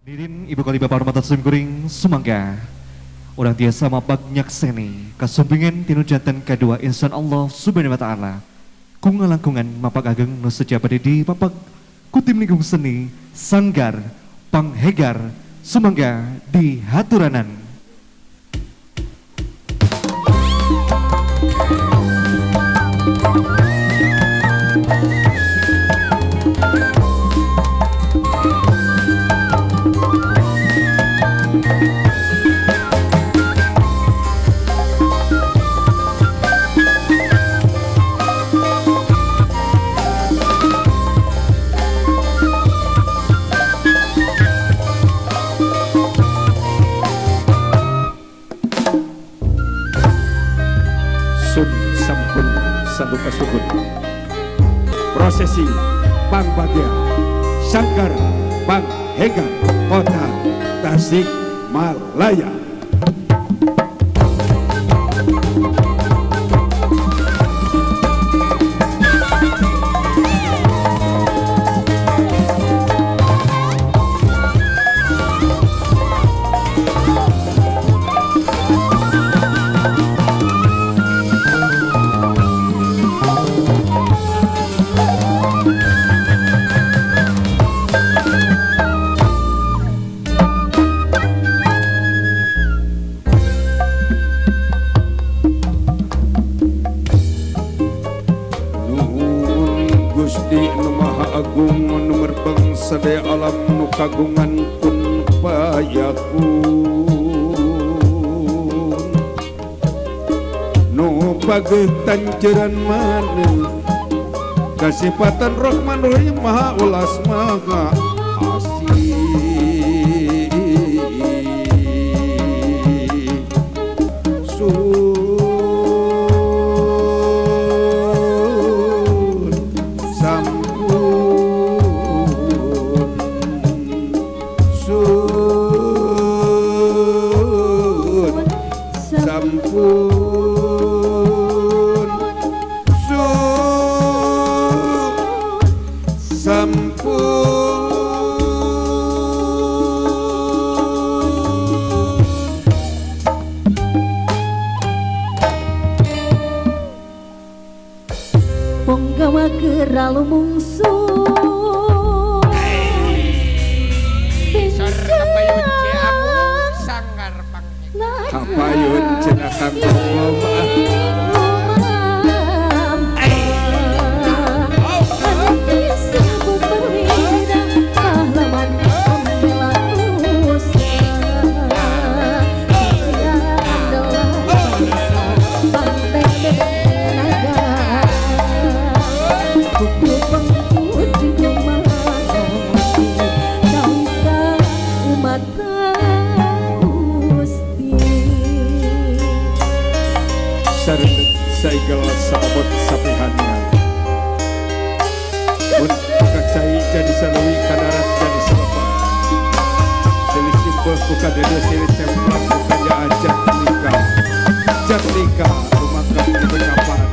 Dirin Ibu Kali Bapak Hormat Simkuring Sumangga orang tiasa mapak nyakseni kasumpingan tinu jantan kedua insan Allah subhanahu wa ta'ala kunga langkungan mapak ageng nu sejabadi di mapak kutim lingkung seni sanggar panghegar Sumangga di Haturanan. Sampun sanduka sukun prosesi Bang Bagya Sanggar Bang Hegar Kota Tasik Malaya. Gusti nu Maha Agung nomor bangsa de alam nu kagungan pun payakun nu pageuh tanceran maneh kasipatan Rahman Rahim Maha Ulas Maha Asih Ponggawa keralu mungsuh kapayun ciamu sanggar panghegar kapayun cenah kang loba saigel saabot sapihannya mun kakcai jadi salui kadarat jadi salapan silih simpel ku kadede silih templang ku kajaan jatnika lumakan di penyaparan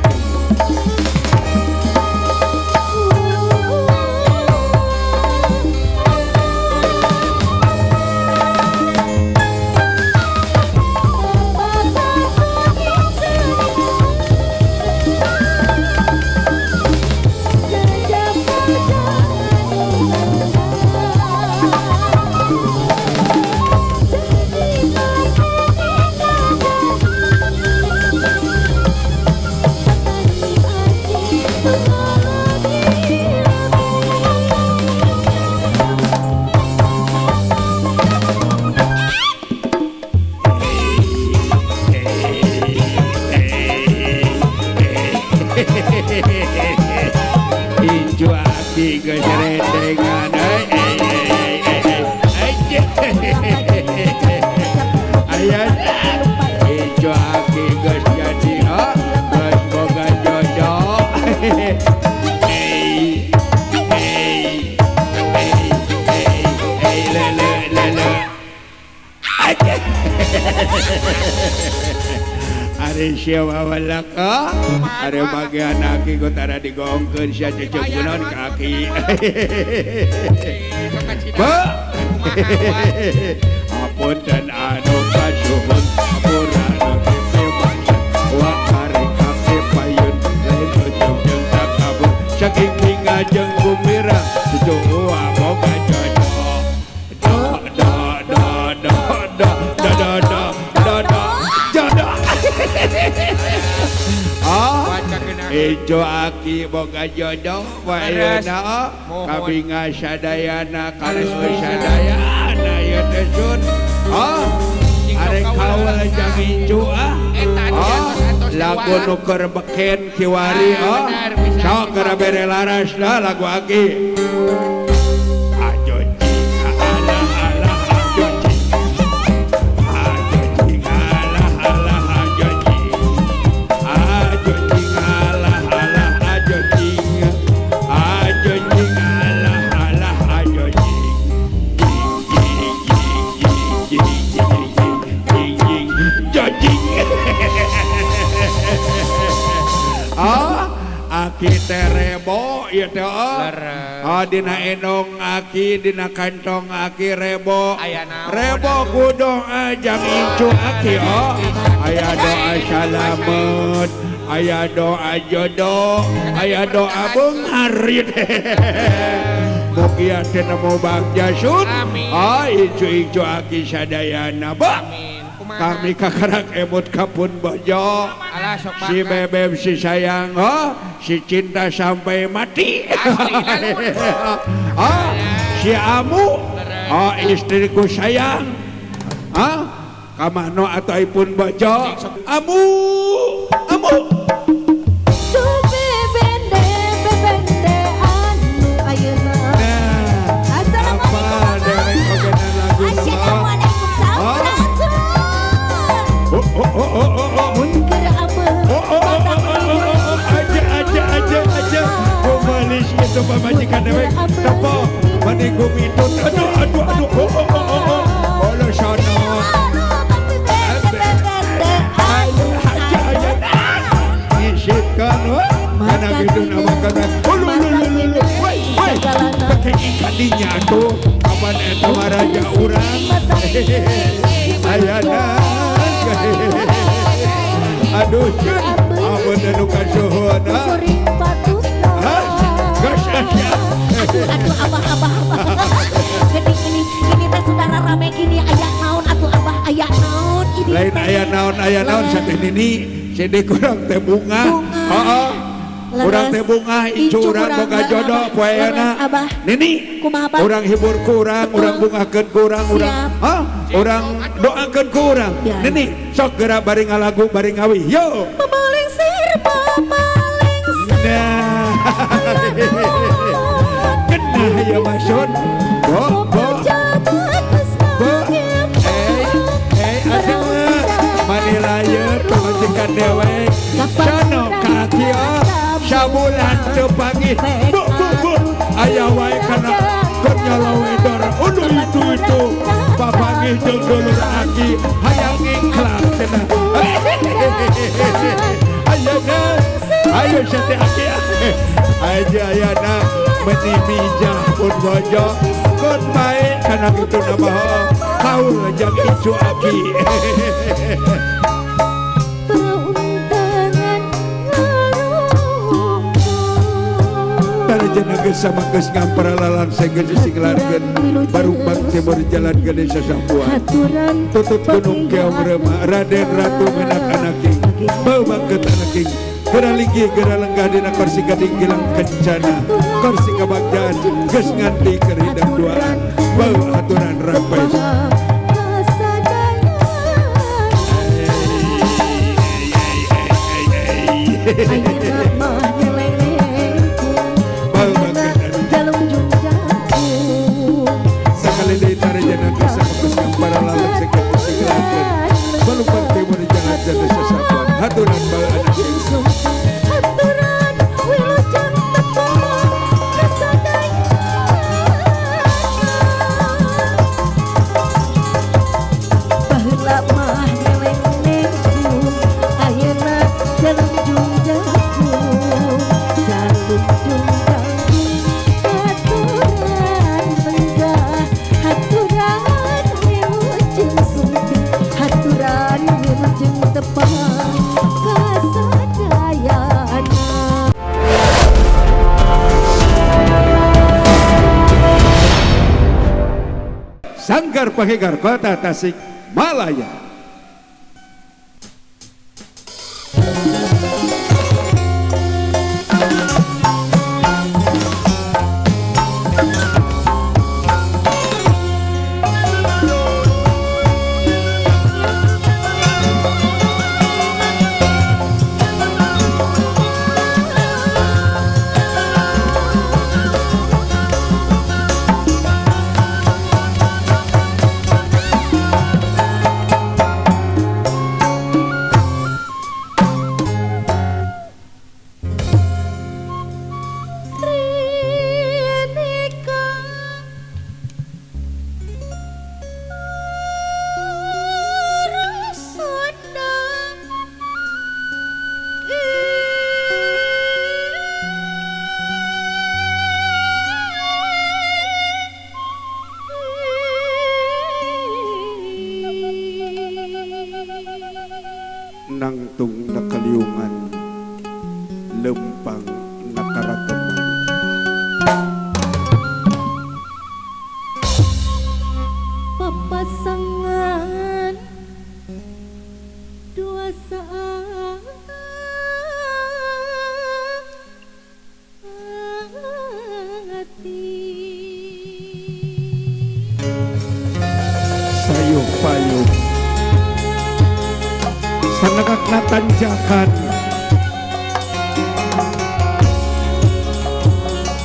Ijo aki geserendengan ayat ijo aki geus jadi geus boga jodoh lele Ari siapa walaka, ari bagian aki kutara digongkeun sia cucuk gunon kaki. Ba, Apunten anu kasuhun apura nu sebayan wa kari kase payun lain ujung jeung takabur saking hinga jeung gumira tujuh boga jodoh jodoh Ijo aki boga jodoh wayana kabinga sadayana kares sadayana ya tesun arek hawa jang ijo lagu nuker beken kiwari sok kera bere laras dah lagu aki ajo jing ala ala ajo jing ala ala ajo jing ajo jing ala ala ajo jing ajo jing ala ala ajo jing aki terebo ya teh dina enong aki dina kantong aki rebo rebo kudu ajang incu aki aya doa salamet aya doa jodoh aya doa beungharit mugia teh nemu bagja sun incu aki sadayana kami kakarak emut kapun bojo si bebem si sayang si cinta sampai mati si amu istriku sayang kamano atau ipun bojo amu aja malis gitu pamajikan dewek tepo meninggung itu aduholo sono aja isipkan anak itu nama kata ulu pakai ikadinya tuh kapan eta maraja urang ayana aduh ampun anu kasuhun aduh abah ini teh saudara rame gini aya naon atuh abah aya naon ini lain aya naon sateh nini sede kurang teh bunga urang teh bunga incu urang boga jodoh poeana nini urang hibur kurang urang bungakeun kurang urang doakeun kurang nini sok geura bari ngalagu bari ngawi yo pamaling sir pamaling kenah ya maksud bo asing manilayeun pamajikan dewek sono kaki sabulan teu panggih bu aya wae kana keur nyalawedor itu papanggih jeung dulur aki hayang ikhlas cenah ayo sate aki aja ayana meni mijah pun bojo kun bae kana kitu namaho kaul jeung icu aki Tanah geus sama geus ngamparalan senggeus singlarkeun barumbang timur jalan ke desa Sambuan tutut gunung keong remah Raden Ratu menak anaking beubakeut anaking geura linggih geura lenggah dina kursi gading gilang kencana kursi kabagjaan geus nganti keur hidang duaan beu aturan rapes sekali dari tarjana kesama kesam para lalat sekali singlakeun balumpang timur jangan jadi sesapuan haturan bae anak haturan wilujeng teko kasadaya baheula mah ngeleng-ngelengku ayeuna jalung jungjaku jalung jungjaku haturan menggah haturan Sanggar Penghegar Kota Tasik Malaya. Nangtung nakaliungan, lempang nakaragaman. Papasangan dua hati. Sayup payung sanagak natanjakan,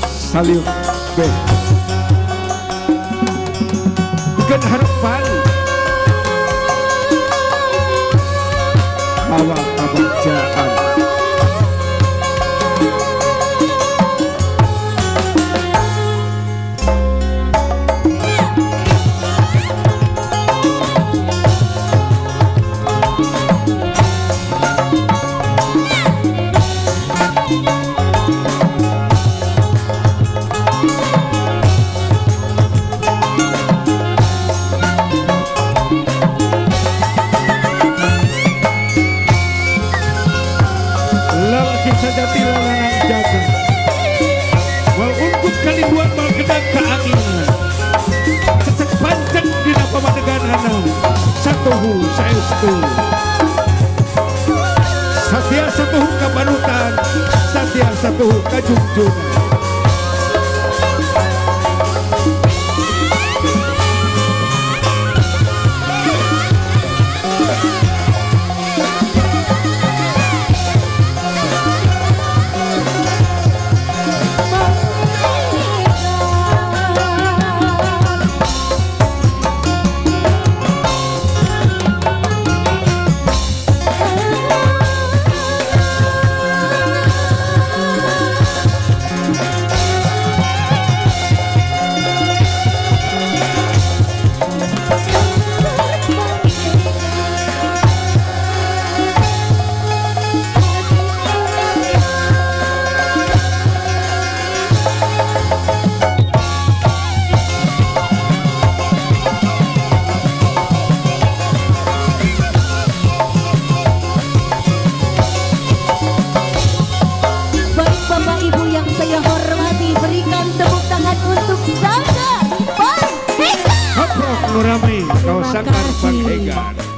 saliuk be gen harapan bawa kebahagiaan. Lelaki sejati larangan jaga, wal untuk kali dua bal kedang keanginan, cecek pancang di napa madeganana, satuhu saestu, satya satuhu kabanutan, satya satuhu kajunjungan. Nurami kau Sanggar Penghegar.